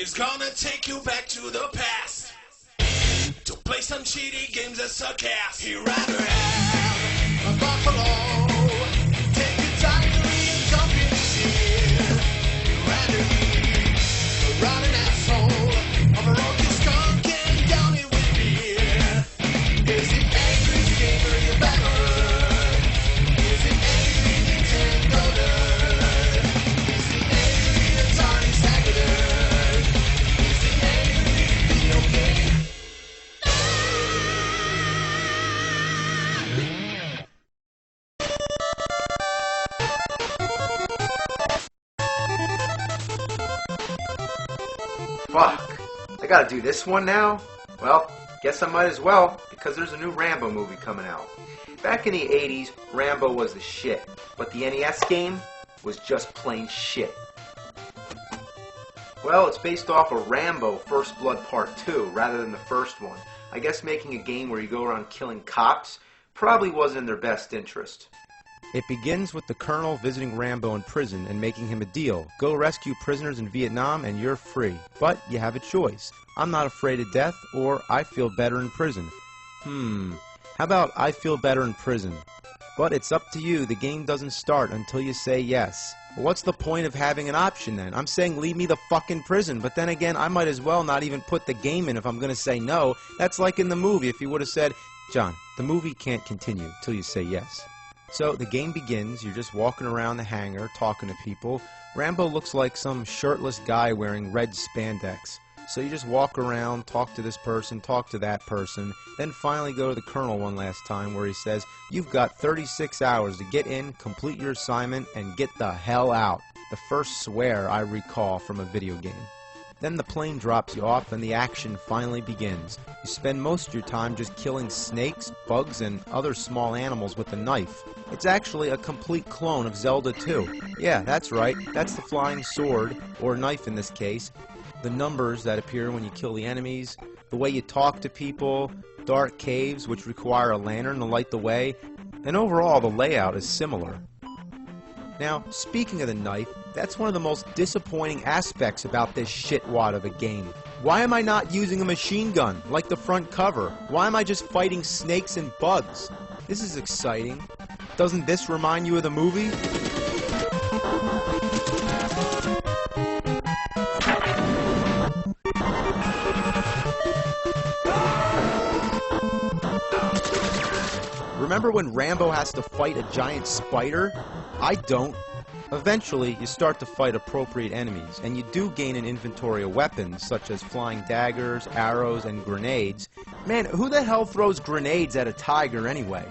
is gonna take you back to the past to play some shitty games that suck ass. Here rather have a buffalo. Take your time to read and jump in the shit. Here rather be a rotten asshole of a rocky skunk and down it with beer. Is it angry gamer you better? Is it angry Nintendo nerd? Is it angry Atari Stagger nerd? Is it angry video game? Fuck. I gotta do this one now? Well, guess I might as well, because there's a new Rambo movie coming out. Back in the 80s, Rambo was the shit, but the NES game was just plain shit. Well, it's based off of Rambo First Blood Part 2 rather than the first one. I guess making a game where you go around killing cops probably wasn't in their best interest. It begins with the Colonel visiting Rambo in prison and making him a deal. Go rescue prisoners in Vietnam and you're free. But you have a choice. I'm not afraid of death, or I feel better in prison. How about I feel better in prison? But it's up to you. The game doesn't start until you say yes. Well, what's the point of having an option then? I'm saying leave me the fuck in prison, but then again, I might as well not even put the game in if I'm going to say no. That's like in the movie if you would have said, John, the movie can't continue till you say yes. So the game begins, you're just walking around the hangar, talking to people. Rambo looks like some shirtless guy wearing red spandex. So you just walk around, talk to this person, talk to that person, then finally go to the Colonel one last time where he says, you've got 36 hours to get in, complete your assignment, and get the hell out. The first swear I recall from a video game. Then the plane drops you off and the action finally begins. You spend most of your time just killing snakes, bugs, and other small animals with a knife. It's actually a complete clone of Zelda 2. Yeah, that's right, that's the flying sword, or knife in this case, the numbers that appear when you kill the enemies, the way you talk to people, dark caves which require a lantern to light the way, and overall the layout is similar. Now, speaking of the knife, that's one of the most disappointing aspects about this shitwad of a game. Why am I not using a machine gun, like the front cover? Why am I just fighting snakes and bugs? This is exciting. Doesn't this remind you of the movie? Remember when Rambo has to fight a giant spider? I don't. Eventually, you start to fight appropriate enemies, and you do gain an inventory of weapons, such as flying daggers, arrows, and grenades. Man, who the hell throws grenades at a tiger anyway?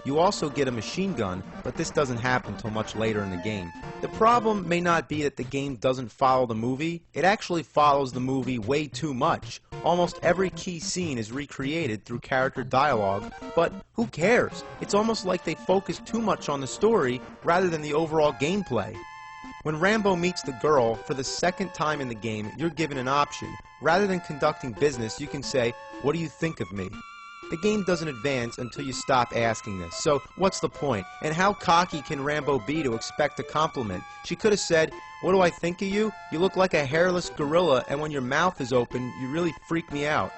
You also get a machine gun, but this doesn't happen until much later in the game. The problem may not be that the game doesn't follow the movie, it actually follows the movie way too much. Almost every key scene is recreated through character dialogue, but who cares? It's almost like they focus too much on the story rather than the overall gameplay. When Rambo meets the girl for the second time in the game, you're given an option. Rather than conducting business, you can say, "What do you think of me?" The game doesn't advance until you stop asking this, so what's the point? And how cocky can Rambo be to expect a compliment? She could have said, "What do I think of you? You look like a hairless gorilla, and when your mouth is open, you really freak me out."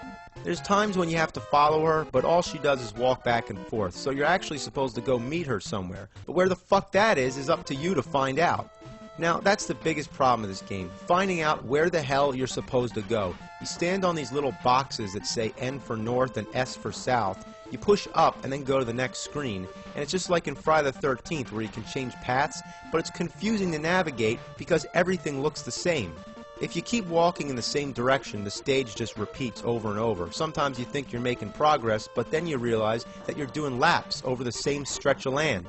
There's times when you have to follow her, but all she does is walk back and forth, so you're actually supposed to go meet her somewhere. But where the fuck that is up to you to find out. Now, that's the biggest problem of this game, finding out where the hell you're supposed to go. You stand on these little boxes that say N for North and S for South. You push up and then go to the next screen, and it's just like in Friday the 13th where you can change paths, but it's confusing to navigate because everything looks the same. If you keep walking in the same direction, the stage just repeats over and over. Sometimes you think you're making progress, but then you realize that you're doing laps over the same stretch of land.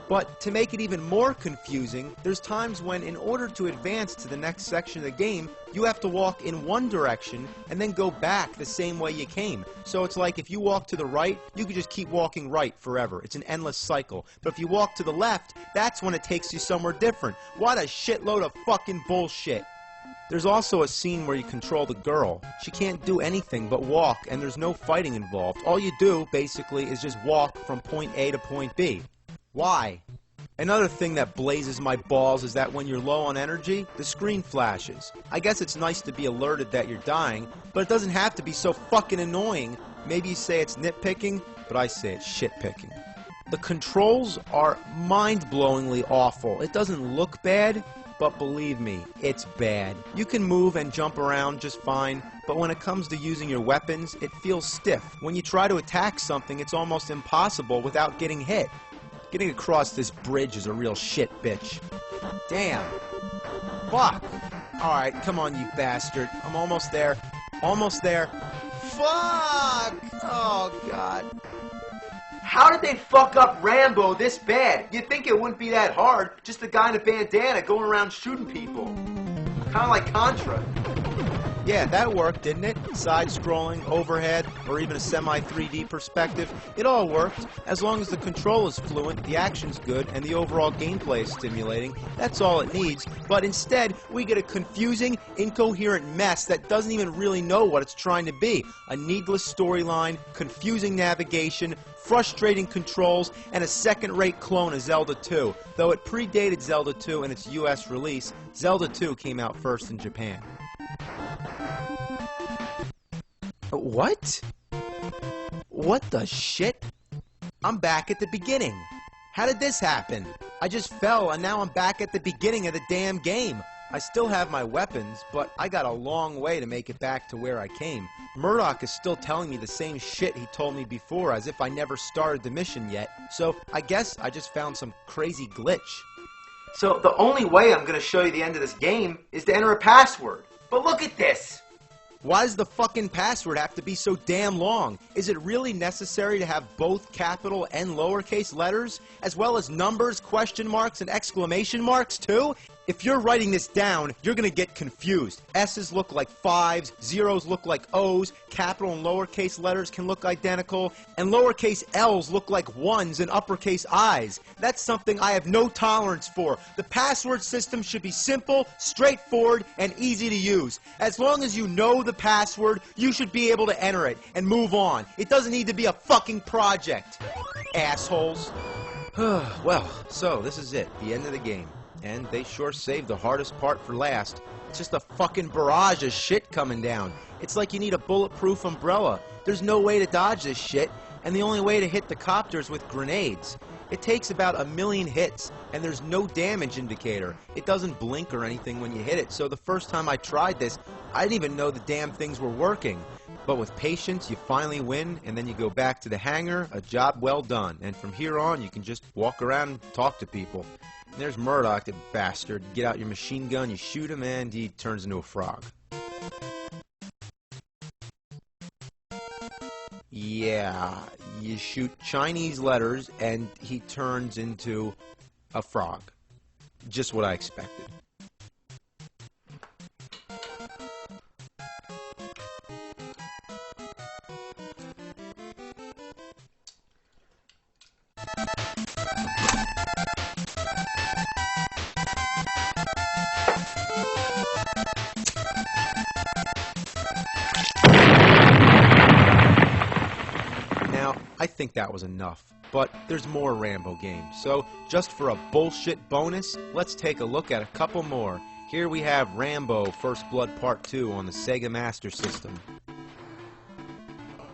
But to make it even more confusing, there's times when in order to advance to the next section of the game, you have to walk in one direction and then go back the same way you came. So it's like if you walk to the right, you can just keep walking right forever. It's an endless cycle. But if you walk to the left, that's when it takes you somewhere different. What a shitload of fucking bullshit. There's also a scene where you control the girl. She can't do anything but walk, and there's no fighting involved. All you do, basically, is just walk from point A to point B. Why? Another thing that blazes my balls is that when you're low on energy, the screen flashes. I guess it's nice to be alerted that you're dying, but it doesn't have to be so fucking annoying. Maybe you say it's nitpicking, but I say it's shit-picking. The controls are mind-blowingly awful. It doesn't look bad, but believe me, it's bad. You can move and jump around just fine, but when it comes to using your weapons, it feels stiff. When you try to attack something, it's almost impossible without getting hit. Getting across this bridge is a real shit bitch. Damn. Fuck. Alright, come on, you bastard. I'm almost there. Almost there. Fuck! Oh, God. How did they fuck up Rambo this bad? You'd think it wouldn't be that hard. Just a guy in a bandana going around shooting people. Kind of like Contra. Yeah, that worked, didn't it? Side-scrolling, overhead, or even a semi-3D perspective. It all worked. As long as the control is fluent, the action's good, and the overall gameplay is stimulating, that's all it needs. But instead, we get a confusing, incoherent mess that doesn't even really know what it's trying to be. A needless storyline, confusing navigation, frustrating controls, and a second-rate clone of Zelda 2. Though it predated Zelda 2 in its US release, Zelda 2 came out first in Japan. What? What the shit? I'm back at the beginning. How did this happen? I just fell and now I'm back at the beginning of the damn game. I still have my weapons, but I got a long way to make it back to where I came. Murdoch is still telling me the same shit he told me before, as if I never started the mission yet, so I guess I just found some crazy glitch. So the only way I'm going to show you the end of this game is to enter a password. But look at this! Why does the fucking password have to be so damn long? Is it really necessary to have both capital and lowercase letters, as well as numbers, question marks, and exclamation marks, too? If you're writing this down, you're gonna get confused. S's look like 5s, zeros look like O's, capital and lowercase letters can look identical, and lowercase L's look like 1s and uppercase I's. That's something I have no tolerance for. The password system should be simple, straightforward, and easy to use. As long as you know the password, you should be able to enter it and move on. It doesn't need to be a fucking project. Assholes. Well, so this is it, the end of the game. And they sure saved the hardest part for last. It's just a fucking barrage of shit coming down. It's like you need a bulletproof umbrella. There's no way to dodge this shit, and the only way to hit the copters with grenades. It takes about 1,000,000 hits, and there's no damage indicator. It doesn't blink or anything when you hit it, so the first time I tried this, I didn't even know the damn things were working. But with patience, you finally win, and then you go back to the hangar, a job well done. And from here on, you can just walk around and talk to people. And there's Murdoch, the bastard. Get out your machine gun, you shoot him, and he turns into a frog. Yeah, you shoot Chinese letters, and he turns into a frog. Just what I expected. I think that was enough, but there's more Rambo games, so just for a bullshit bonus, let's take a look at a couple more. Here we have Rambo First Blood Part 2 on the Sega Master System.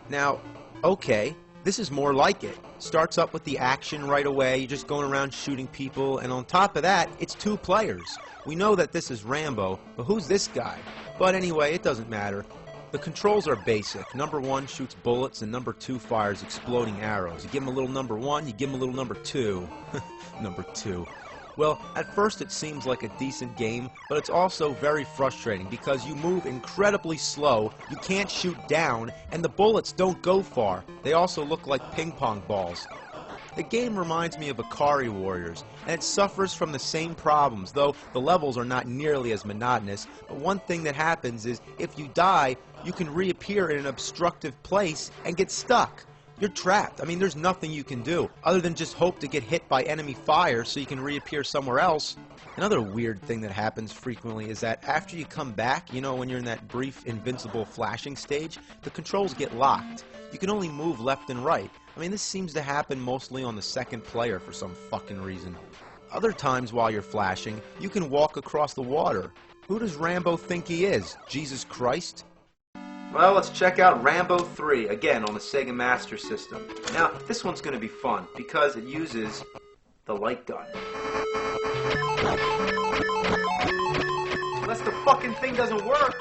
Now, okay, this is more like it. Starts up with the action right away, you're just going around shooting people, and on top of that, it's 2 players. We know that this is Rambo, but who's this guy? But anyway, it doesn't matter. The controls are basic. Number 1 shoots bullets and number 2 fires exploding arrows. You give him a little number 1, you give him a little number 2. Number 2. Well, at first it seems like a decent game, but it's also very frustrating because you move incredibly slow, you can't shoot down, and the bullets don't go far. They also look like ping pong balls. The game reminds me of Ikari Warriors, and it suffers from the same problems, though the levels are not nearly as monotonous. But one thing that happens is, if you die, you can reappear in an obstructive place and get stuck. You're trapped. I mean, there's nothing you can do, other than just hope to get hit by enemy fire so you can reappear somewhere else. Another weird thing that happens frequently is that after you come back, you know, when you're in that brief invincible flashing stage, the controls get locked. You can only move left and right. I mean, this seems to happen mostly on the second player for some fucking reason. Other times while you're flashing, you can walk across the water. Who does Rambo think he is? Jesus Christ? Well, let's check out Rambo 3, again on the Sega Master System. Now, this one's going to be fun because it uses the light gun. Unless the fucking thing doesn't work.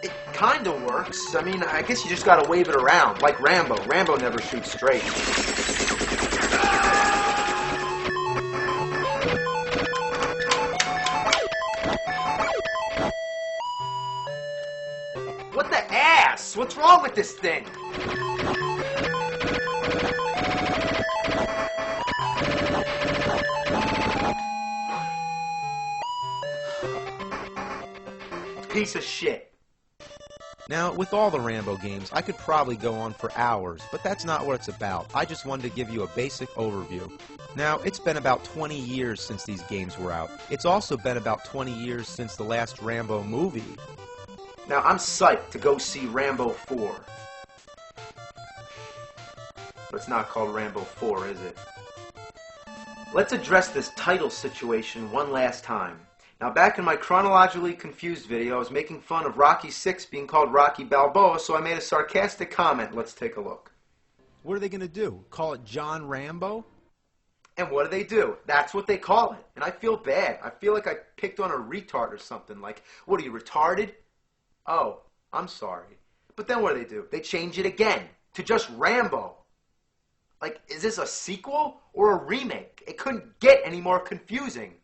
It kind of works. I mean, I guess you just got to wave it around, like Rambo. Rambo never shoots straight. What the ass? What's wrong with this thing? Piece of shit. Now, with all the Rambo games, I could probably go on for hours, but that's not what it's about. I just wanted to give you a basic overview. Now, it's been about 20 years since these games were out. It's also been about 20 years since the last Rambo movie. Now, I'm psyched to go see Rambo 4. But it's not called Rambo 4, is it? Let's address this title situation one last time. Now, back in my chronologically confused video, I was making fun of Rocky VI being called Rocky Balboa, so I made a sarcastic comment. Let's take a look. What are they going to do? Call it John Rambo? And what do? That's what they call it. And I feel bad. I feel like I picked on a retard or something. Like, what are you, retarded? Oh, I'm sorry. But then what do? They change it again to just Rambo. Like, is this a sequel or a remake? It couldn't get any more confusing.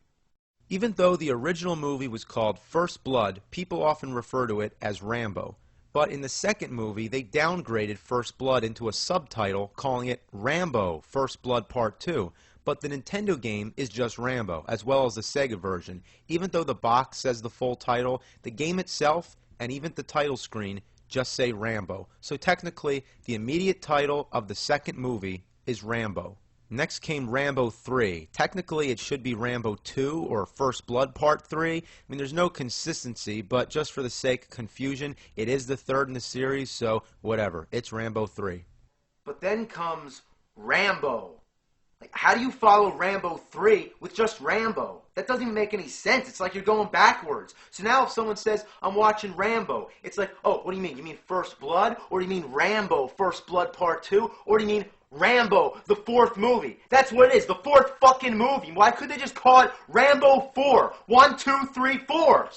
Even though the original movie was called First Blood, people often refer to it as Rambo. But in the second movie, they downgraded First Blood into a subtitle, calling it Rambo First Blood Part 2. But the Nintendo game is just Rambo, as well as the Sega version. Even though the box says the full title, the game itself, and even the title screen, just say Rambo. So technically, the immediate title of the second movie is Rambo. Next came Rambo 3. Technically, it should be Rambo 2 or First Blood Part 3. I mean, there's no consistency, but just for the sake of confusion, it is the third in the series, so whatever. It's Rambo 3. But then comes Rambo. Like, how do you follow Rambo 3 with just Rambo? That doesn't even make any sense. It's like you're going backwards. So now if someone says, I'm watching Rambo, it's like, oh, what do you mean? You mean First Blood? Or do you mean Rambo First Blood Part 2? Or do you mean Rambo, the fourth movie? That's what it is, the fourth fucking movie. Why couldn't they just call it Rambo 4? 1, 2, 3, 4.